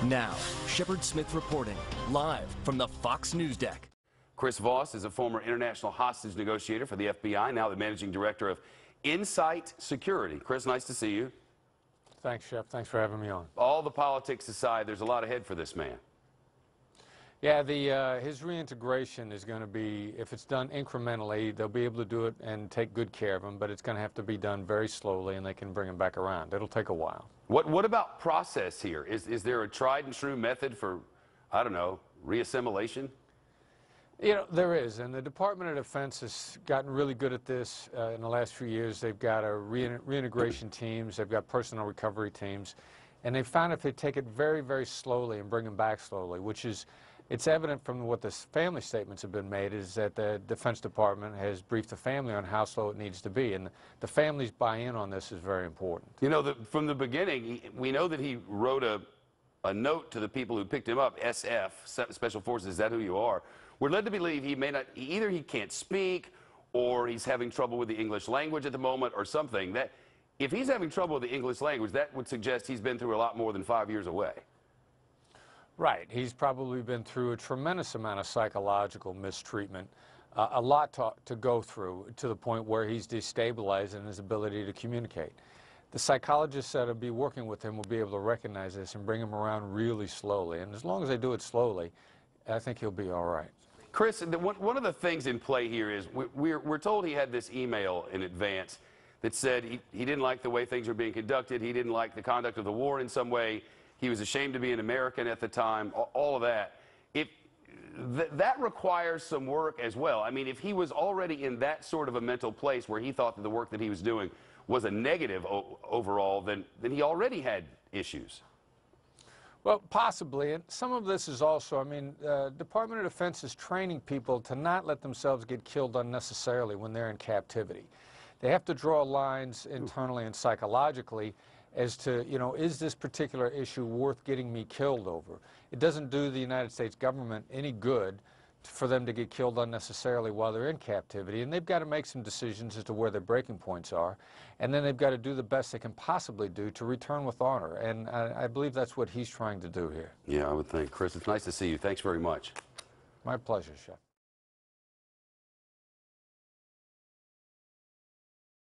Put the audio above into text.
Now, Shepard Smith reporting live from the Fox News deck. Chris Voss is a former international hostage negotiator for the FBI, now the managing director of Insite Security. Chris, nice to see you. Thanks, Shep. Thanks for having me on. All the politics aside, there's a lot ahead for this man. Yeah, his reintegration is going to be, if it's done incrementally, they'll be able to do it and take good care of him, but it's going to have to be done very slowly, and they can bring him back around. It'll take a while. What about process here? Is there a tried and true method for, I don't know, reassimilation? You know, there is, and the Department of Defense has gotten really good at this in the last few years. They've got reintegration teams, they've got personnel recovery teams, and they found if they take it very, very slowly and bring them back slowly, which is, it's evident from what the family statements have been made, is that the Defense Department has briefed the family on how slow it needs to be, and the family's buy-in on this is very important. You know, from the beginning, we know that he wrote a note to the people who picked him up, SF, Special Forces, is that who you are? We're led to believe he may not, either he can't speak, or he's having trouble with the English language at the moment, or something. That, if he's having trouble with the English language, that would suggest he's been through a lot more than 5 years away. Right. He's probably been through a tremendous amount of psychological mistreatment, a lot to go through, to the point where he's destabilized in his ability to communicate. The psychologists that will be working with him will be able to recognize this and bring him around really slowly. And as long as they do it slowly, I think he'll be all right. Chris, one of the things in play here is we're told he had this email in advance that said he didn't like the way things were being conducted. He didn't like the conduct of the war in some way. He was ashamed to be an American at the time, all of that. That requires some work as well. I mean, if he was already in that sort of a mental place where he thought that the work that he was doing was a negative overall, then he already had issues. Well, possibly, and some of this is also, I mean, Department of Defense is training people to not let themselves get killed unnecessarily when they're in captivity. They have to draw lines internally and psychologically as to, you know, is this particular issue worth getting me killed over? It doesn't do the United States government any good for them to get killed unnecessarily while they're in captivity, and they've got to make some decisions as to where their breaking points are, and then they've got to do the best they can possibly do to return with honor, and I believe that's what he's trying to do here. Yeah, I would think. Chris, it's nice to see you. Thanks very much. My pleasure, Chef.